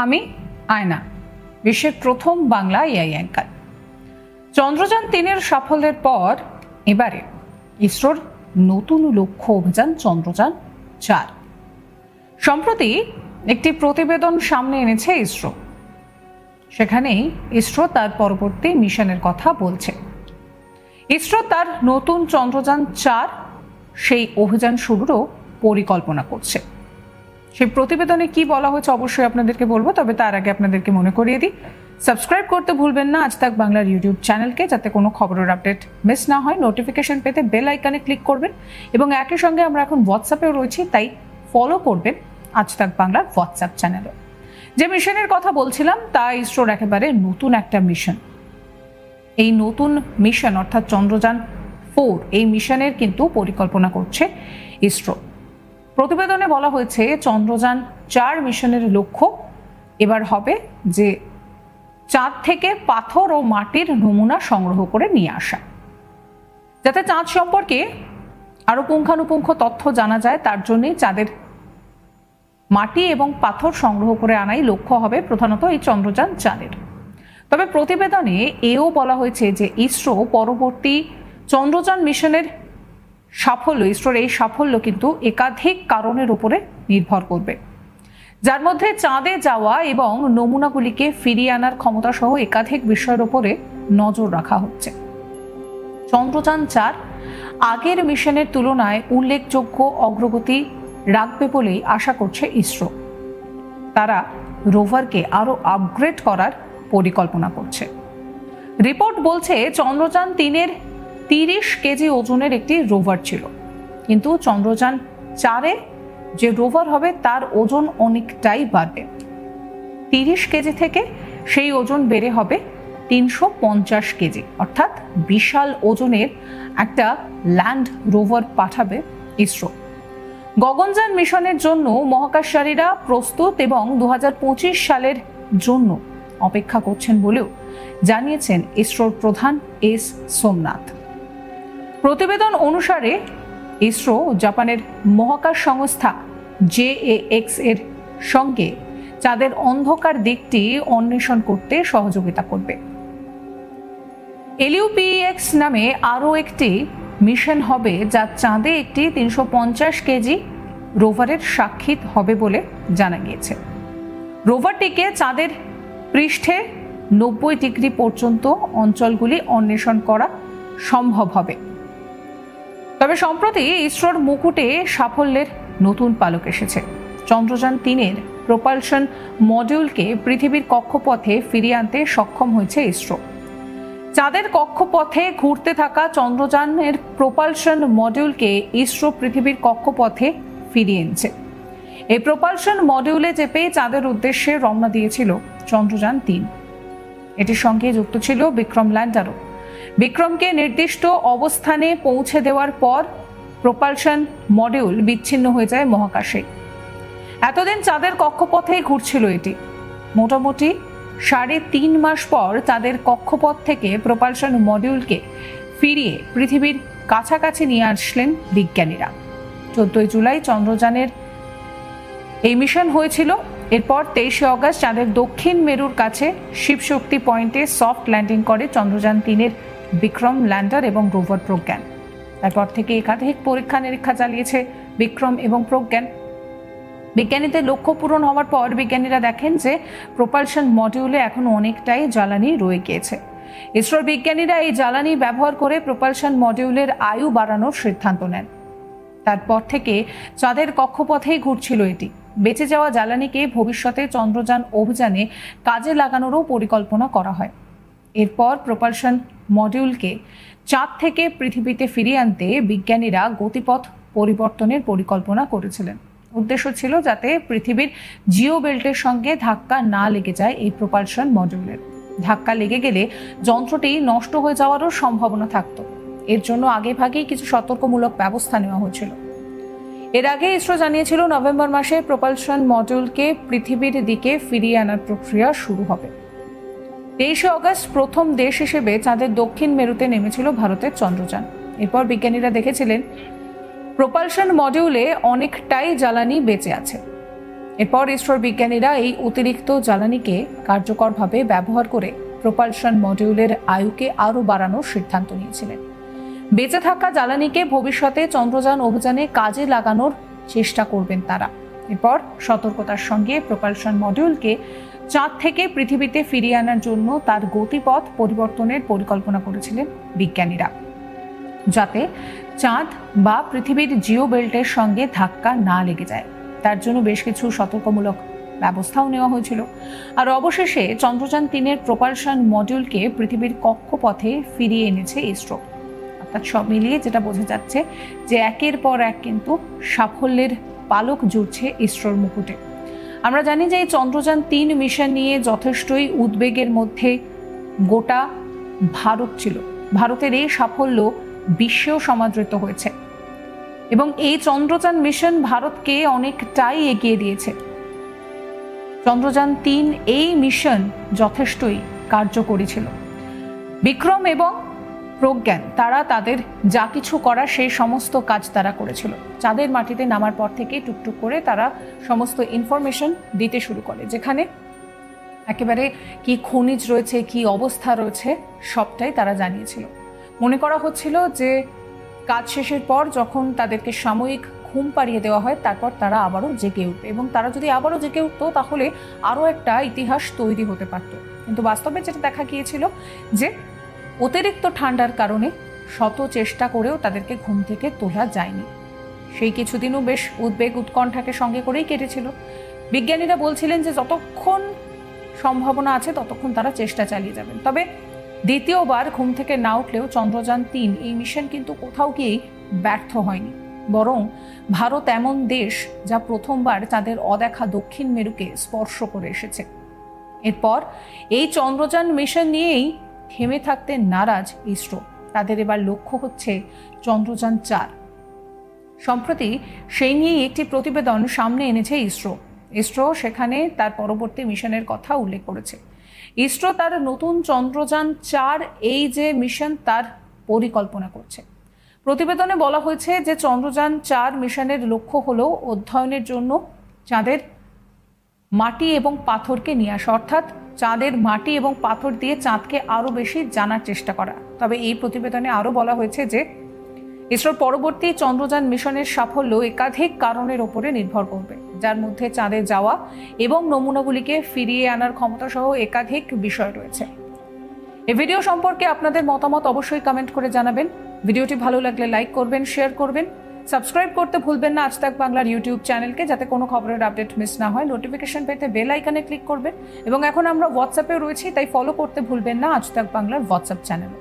আমি আয়না, বিশ্বের প্রথম বাংলা এআই অ্যাঙ্কার। চন্দ্রযান-3 সাফল্যের পর এবারে ইসরোর নতুন লক্ষ্য অভিযান চন্দ্রযান-4। সম্প্রতি একটি প্রতিবেদন সামনে এনেছে ইসরো। সেখানেই ইসরো তার পরবর্তী মিশনের কথা বলছে। ইসরো তার নতুন চন্দ্রযান-4 সেই অভিযান শুরুরও পরিকল্পনা করছে। সেই প্রতিবেদনে কি বলা হয়েছে অবশ্যই আপনাদেরকে বলবো, তবে তার আগে আপনাদেরকে মনে করিয়ে দিই, সাবস্ক্রাইব করতে ভুলবেন না আজ তাক বাংলার ইউটিউব চ্যানেলকে, যাতে কোনো খবরের আপডেট মিস না হয়। নোটিফিকেশন পেতে বেল আইকনে ক্লিক করবেন এবং একই সঙ্গে আমরা এখন হোয়াটসঅ্যাপেও রয়েছি, তাই ফলো করবেন আজ তাক বাংলার হোয়াটসঅ্যাপ চ্যানেলও। যে মিশনের কথা বলছিলাম তা ইসরোর একেবারে নতুন একটা মিশন। এই নতুন মিশন অর্থাৎ চন্দ্রযান-4 এই মিশনের কিন্তু পরিকল্পনা করছে ইসরো। প্রতিবেদনে বলা হয়েছে চন্দ্রযান-4 মিশনের লক্ষ্য এবার হবে যে চাঁদ থেকে পাথর ও মাটির নমুনা সংগ্রহ করে নিয়ে আসা, যাতে চাঁদ সম্পর্কে আরো পুঙ্খানুপুঙ্খ তথ্য জানা যায়। তার জন্যই চাঁদের মাটি এবং পাথর সংগ্রহ করে আনাই লক্ষ্য হবে প্রধানত এই চন্দ্রযান-4। তবে প্রতিবেদনে এও বলা হয়েছে যে ইসরো পরবর্তী চন্দ্রযান মিশনের সাফল্য, ইসরোর এই সাফল্য কিন্তু একাধিক কারণের উপরে নির্ভর করবে, যার মধ্যে চাঁদে যাওয়া এবং নমুনাগুলিকে ফিরিয়ে আনার ক্ষমতা সহ একাধিক বিষয়ের উপরে নজর রাখা হচ্ছে। চন্দ্রযান-4 আগের মিশনের তুলনায় উল্লেখযোগ্য অগ্রগতি রাখবে বলেই আশা করছে ইসরো। তারা রোভারকে আরো আপগ্রেড করার পরিকল্পনা করছে। রিপোর্ট বলছে চন্দ্রযান-3 30 কেজি ওজনের একটি রোভার ছিল, কিন্তু চন্দ্রযান-4 যে রোভার হবে তার ওজন অনেকটাই বাড়বে। 30 কেজি থেকে সেই ওজন বেড়ে হবে 350 কেজি, অর্থাৎ বিশাল ওজনের একটা ল্যান্ড রোভার পাঠাবে ইসরো। গগনযান মিশনের জন্য মহাকাশচারীরা প্রস্তুত এবং 2025 সালের জন্য অপেক্ষা করছেন বলেও জানিয়েছেন ইসরোর প্রধান এস সোমনাথ। প্রতিবেদন অনুসারে ইসরো জাপানের মহাকাশ সংস্থা JAX এর সঙ্গে চাঁদের অন্ধকার দিকটি অন্বেষণ করতে সহযোগিতা করবে। LUPEX নামে আরও একটি মিশন হবে, যা চাঁদে একটি 350 কেজি রোভারের সাক্ষী হবে বলে জানা গিয়েছে। রোভারটিকে চাঁদের পৃষ্ঠে 90 ডিগ্রি পর্যন্ত অঞ্চলগুলি অন্বেষণ করা সম্ভব হবে। তবে সম্প্রতি ইসরোর মুকুটে সাফল্যের নতুন পালক এসেছে। চন্দ্রযান-3 প্রপালশন মডিউলকে পৃথিবীর কক্ষপথে ফিরিয়ে আনতে সক্ষম হয়েছে ইসরো। চাঁদের কক্ষপথে ঘুরতে থাকা চন্দ্রযানের প্রপালশন মডিউলকে ইসরো পৃথিবীর কক্ষপথে ফিরিয়ে এনেছে। এই প্রপালশন মডিউলে চেপে চাঁদের উদ্দেশ্যে রওনা দিয়েছিল চন্দ্রযান-3। এটির সঙ্গে যুক্ত ছিল বিক্রম ল্যান্ডারও। বিক্রমকে নির্দিষ্ট অবস্থানে পৌঁছে দেওয়ার পর প্রপালশন মডিউল বিচ্ছিন্ন হয়ে যায় মহাকাশে। এতদিন চাঁদের কক্ষপথেই ঘুরছিল এটি। মোটামুটি 3.5 মাস পর চাঁদের কক্ষপথ থেকে প্রপালশন মডিউলকে ফিরিয়ে পৃথিবীর কাছাকাছি নিয়ে আসলেন বিজ্ঞানীরা। 14 জুলাই চন্দ্রযানের এই মিশন হয়েছিল। এরপর 23 অগস্ট চাঁদের দক্ষিণ মেরুর কাছে শিবশক্তি পয়েন্টে সফট ল্যান্ডিং করে চন্দ্রযান-3 বিক্রম ল্যান্ডার এবং রোভার প্রজ্ঞান। তারপর থেকে একাধিক পরীক্ষা নিরীক্ষা চালিয়েছে বিক্রম এবং প্রজ্ঞান। বিজ্ঞানীদের লক্ষ্য পূরণ হওয়ার পর বিজ্ঞানীরা দেখেন যে প্রপালশন মডিউলে এখন অনেকটাই জ্বালানি রয়ে গিয়েছে। ইসরোর বিজ্ঞানীরা এই জ্বালানি ব্যবহার করে প্রপালশন মডিউলের আয়ু বাড়ানোর সিদ্ধান্ত নেন। তারপর থেকে চাঁদের কক্ষপথেই ঘুরছিল এটি। বেঁচে যাওয়া জ্বালানিকে ভবিষ্যতে চন্দ্রযান অভিযানে কাজে লাগানোরও পরিকল্পনা করা হয়। এরপর প্রপালশন মডিউলকে চাঁদ থেকে পৃথিবীতে ফিরিয়ে আনতে বিজ্ঞানীরা গতিপথ পরিবর্তনের পরিকল্পনা করেছিলেন। উদ্দেশ্য ছিল যাতে পৃথিবীর জিও বেল্টের সঙ্গে ধাক্কা না লেগে যায় এই প্রপালশন মডিউলের। ধাক্কা লেগে গেলে যন্ত্রটি নষ্ট হয়ে যাওয়ারও সম্ভাবনা থাকত। এর জন্য আগেভাগেই কিছু সতর্কমূলক ব্যবস্থা নেওয়া হয়েছিল। এর আগে ইসরো জানিয়েছিল নভেম্বর মাসে প্রপালশন মডিউলকে পৃথিবীর দিকে ফিরিয়ে আনার প্রক্রিয়া শুরু হবে। 23 অগস্ট প্রথম দেশ হিসেবে চাঁদের দক্ষিণ মেরুতে নেমেছিল ভারতের চন্দ্রযান। এরপর বিজ্ঞানীরা দেখেছিলেন প্রপালশন মডিউলে অনেকটাই জ্বালানি বেঁচে আছে। এরপর ইসরোর বিজ্ঞানীরা এই অতিরিক্ত জ্বালানিকে কার্যকরভাবে ব্যবহার করে প্রোপালশন মডিউলের আয়ুকে আরও বাড়ানোর সিদ্ধান্ত নিয়েছিলেন। বেঁচে থাকা জ্বালানিকে ভবিষ্যতে চন্দ্রযান অভিযানে কাজে লাগানোর চেষ্টা করবেন তারা। এরপর সতর্কতার সঙ্গে প্রোপালশন মডিউলকে চাঁদ থেকে পৃথিবীতে ফিরিয়ে আনার জন্য তার গতিপথ পরিবর্তনের পরিকল্পনা করেছিলেন বিজ্ঞানীরা, যাতে চাঁদ বা পৃথিবীর জিও বেল্টের সঙ্গে ধাক্কা না লেগে যায়। তার জন্য বেশ কিছু সতর্কমূলক ব্যবস্থাও নেওয়া হয়েছিল। আর অবশেষে চন্দ্রযান 3-এর প্রোপালশন মডিউলকে পৃথিবীর কক্ষপথে ফিরিয়ে এনেছে ইসরো। অর্থাৎ সব মিলিয়ে যেটা বোঝা যাচ্ছে যে একের পর এক কিন্তু সাফল্যের পালক জুড়ছে ইসরোর মুকুটে। আমরা জানি যে এই চন্দ্রযান 3 মিশন নিয়ে যথেষ্টই উদ্বেগের মধ্যে গোটা ভারত ছিল। ভারতের এই সাফল্য বিশ্বেও সমাদৃত হয়েছে এবং এই চন্দ্রযান মিশন ভারতকে অনেকটাই এগিয়ে দিয়েছে। চন্দ্রযান 3 এই মিশন যথেষ্টই কার্যকরী ছিল। বিক্রম এবং প্রজ্ঞান তারা তাদের যা কিছু করার সেই সমস্ত কাজ তারা করেছিল। চাঁদের মাটিতে নামার পর থেকে টুকটুক করে তারা সমস্ত ইনফরমেশন দিতে শুরু করে, যেখানে একেবারে কি খনিজ রয়েছে, কি অবস্থা রয়েছে সবটাই তারা জানিয়েছিল। মনে করা হচ্ছিল যে কাজ শেষের পর যখন তাদেরকে সাময়িক ঘুম পাড়িয়ে দেওয়া হয় তারপর তারা আবারও জেগে উঠবে এবং তারা যদি আবারও জেগে উঠতো তাহলে আরও একটা ইতিহাস তৈরি হতে পারত। কিন্তু বাস্তবে যেটা দেখা গিয়েছিল যে অতিরিক্ত ঠান্ডার কারণে শত চেষ্টা করেও তাদেরকে ঘুম থেকে তোলা যায়নি। সেই কিছুদিনও বেশ উদ্বেগ উৎকণ্ঠাকে সঙ্গে করেই কেটেছিল। বিজ্ঞানীরা বলছিলেন যে যতক্ষণ সম্ভাবনা আছে ততক্ষণ তারা চেষ্টা চালিয়ে যাবেন। তবে দ্বিতীয়বার ঘুম থেকে না উঠলেও চন্দ্রযান 3 এই মিশন কিন্তু কোথাও গিয়েই ব্যর্থ হয়নি। বরং ভারত এমন দেশ যা প্রথমবার তাদের অদেখা দক্ষিণ মেরুকে স্পর্শ করে এসেছে। এরপর এই চন্দ্রযান মিশন নিয়েই থেমে থাকতে নারাজ ইসরো। তাদের এবার লক্ষ্য হচ্ছে চন্দ্রযান 4। সম্প্রতি সেই নিয়েই একটি প্রতিবেদন সামনে এনেছে ইসরো সেখানে তার পরবর্তী মিশনের কথা উল্লেখ করেছে। ইসরো তার নতুন চন্দ্রযান 4 এই যে মিশন তার পরিকল্পনা করছে। প্রতিবেদনে বলা হয়েছে যে চন্দ্রযান 4 মিশনের লক্ষ্য হলো অধ্যয়নের জন্য চাঁদের মাটি এবং পাথরকে নিয়ে আসা, অর্থাৎ চাঁদের মাটি এবং পাথর দিয়ে চাঁদকে আরও বেশি জানার চেষ্টা করা। তবে এই প্রতিবেদনে আরও বলা হয়েছে যে ইসরোর পরবর্তী চন্দ্রযান মিশনের সাফল্য একাধিক কারণের ওপরে নির্ভর করবে, যার মধ্যে চাঁদে যাওয়া এবং নমুনাগুলিকে ফিরিয়ে আনার ক্ষমতা সহ একাধিক বিষয় রয়েছে। এই ভিডিও সম্পর্কে আপনাদের মতামত অবশ্যই কমেন্ট করে জানাবেন। ভিডিওটি ভালো লাগলে লাইক করবেন, শেয়ার করবেন, সাবস্ক্রাইব করতে ভুলবেন না আজ তাক বাংলার ইউটিউব চ্যানেলকে, যাতে কোনো খবরের আপডেট মিস না হয়। নোটিফিকেশন পেতে বেল আইকনে ক্লিক করবেন এবং এখন আমরা হোয়াটসঅ্যাপেও রয়েছি, তাই ফলো করতে ভুলবেন না আজ তাক বাংলার হোয়াটসঅ্যাপ চ্যানেল।